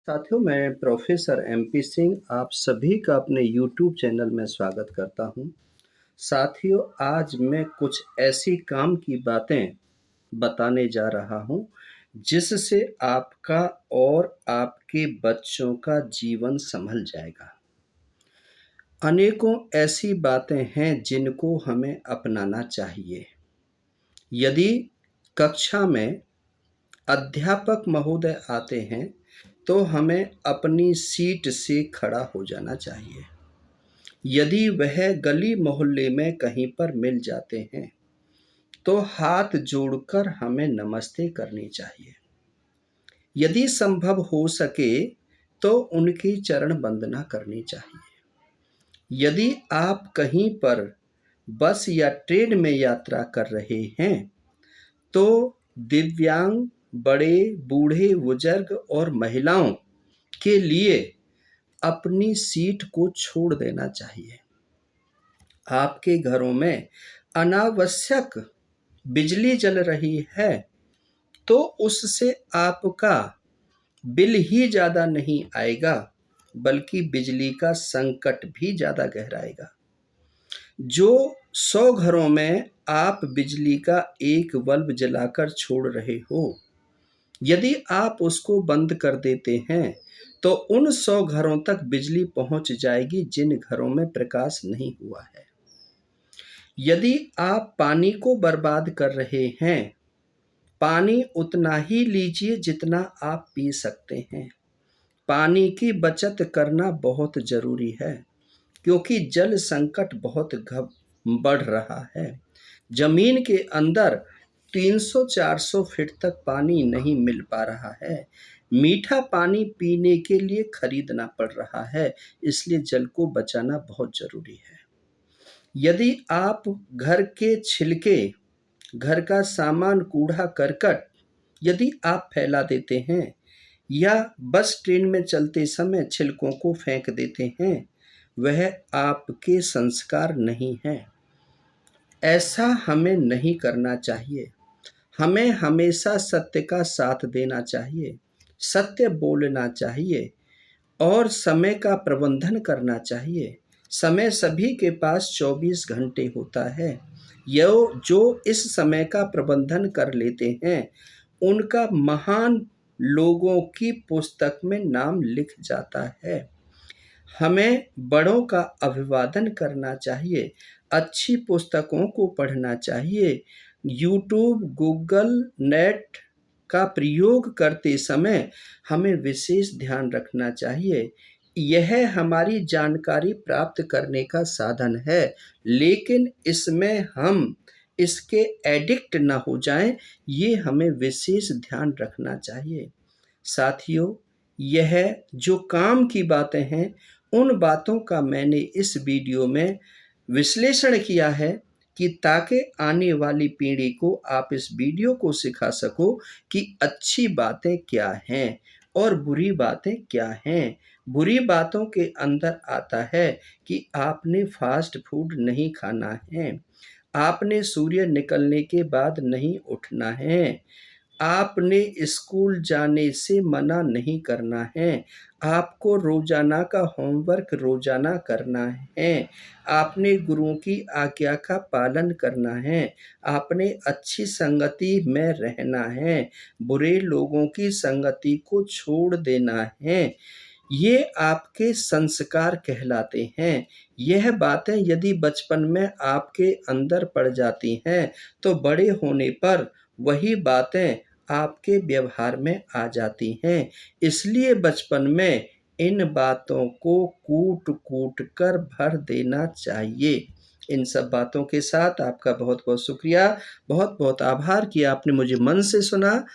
साथियों, मैं professor MP Singh आप सभी का अपने यूट्यूब चैनल में स्वागत करता हूँ। साथियों, आज मैं कुछ ऐसी काम की बातें बताने जा रहा हूँ, जिससे आपका और आपके बच्चों का जीवन सँभल जाएगा। अनेकों ऐसी बातें हैं जिनको हमें अपनाना चाहिए। यदि कक्षा में अध्यापक महोदय आते हैं, तो हमें अपनी सीट से खड़ा हो जाना चाहिए। यदि वह गली मोहल्ले में कहीं पर मिल जाते हैं, तो हाथ जोड़कर हमें नमस्ते करनी चाहिए। यदि संभव हो सके, तो उनकी चरण वंदना करनी चाहिए। यदि आप कहीं पर बस या ट्रेन में यात्रा कर रहे हैं, तो दिव्यांग, बड़े, बूढ़े, बुजुर्ग और महिलाओं के लिए अपनी सीट को छोड़ देना चाहिए। आपके घरों में अनावश्यक बिजली जल रही है, तो उससे आपका बिल ही ज़्यादा नहीं आएगा, बल्कि बिजली का संकट भी ज़्यादा गहराएगा। जो 100 घरों में आप बिजली का एक बल्ब जलाकर छोड़ रहे हो, यदि आप उसको बंद कर देते हैं, तो उन 100 घरों तक बिजली पहुंच जाएगी जिन घरों में प्रकाश नहीं हुआ है। यदि आप पानी को बर्बाद कर रहे हैं, पानी उतना ही लीजिए जितना आप पी सकते हैं। पानी की बचत करना बहुत ज़रूरी है, क्योंकि जल संकट बहुत बढ़ रहा है। ज़मीन के अंदर 300-400 फीट तक पानी नहीं मिल पा रहा है। मीठा पानी पीने के लिए खरीदना पड़ रहा है, इसलिए जल को बचाना बहुत ज़रूरी है। यदि आप घर के छिलके, घर का सामान, कूड़ा करकट यदि आप फैला देते हैं या बस ट्रेन में चलते समय छिलकों को फेंक देते हैं, वह आपके संस्कार नहीं हैं। ऐसा हमें नहीं करना चाहिए। हमें हमेशा सत्य का साथ देना चाहिए, सत्य बोलना चाहिए और समय का प्रबंधन करना चाहिए। समय सभी के पास 24 घंटे होता है। जो इस समय का प्रबंधन कर लेते हैं, उनका महान लोगों की पुस्तक में नाम लिख जाता है। हमें बड़ों का अभिवादन करना चाहिए, अच्छी पुस्तकों को पढ़ना चाहिए। यूट्यूब, गूगल, नेट का प्रयोग करते समय हमें विशेष ध्यान रखना चाहिए। यह हमारी जानकारी प्राप्त करने का साधन है, लेकिन इसमें हम इसके एडिक्ट ना हो जाएं, ये हमें विशेष ध्यान रखना चाहिए। साथियों, यह जो काम की बातें हैं, उन बातों का मैंने इस वीडियो में विश्लेषण किया है कि ताकि आने वाली पीढ़ी को आप इस वीडियो को सिखा सको कि अच्छी बातें क्या हैं और बुरी बातें क्या हैं। बुरी बातों के अंदर आता है कि आपने फास्ट फूड नहीं खाना है, आपने सूर्य निकलने के बाद नहीं उठना है, आपने स्कूल जाने से मना नहीं करना है, आपको रोज़ाना का होमवर्क रोज़ाना करना है, आपने गुरुओं की आज्ञा का पालन करना है, आपने अच्छी संगति में रहना है, बुरे लोगों की संगति को छोड़ देना है। ये आपके संस्कार कहलाते हैं। यह बातें यदि बचपन में आपके अंदर पड़ जाती हैं, तो बड़े होने पर वही बातें आपके व्यवहार में आ जाती हैं। इसलिए बचपन में इन बातों को कूट-कूट कर भर देना चाहिए। इन सब बातों के साथ आपका बहुत-बहुत शुक्रिया, बहुत-बहुत आभार कि आपने मुझे मन से सुना।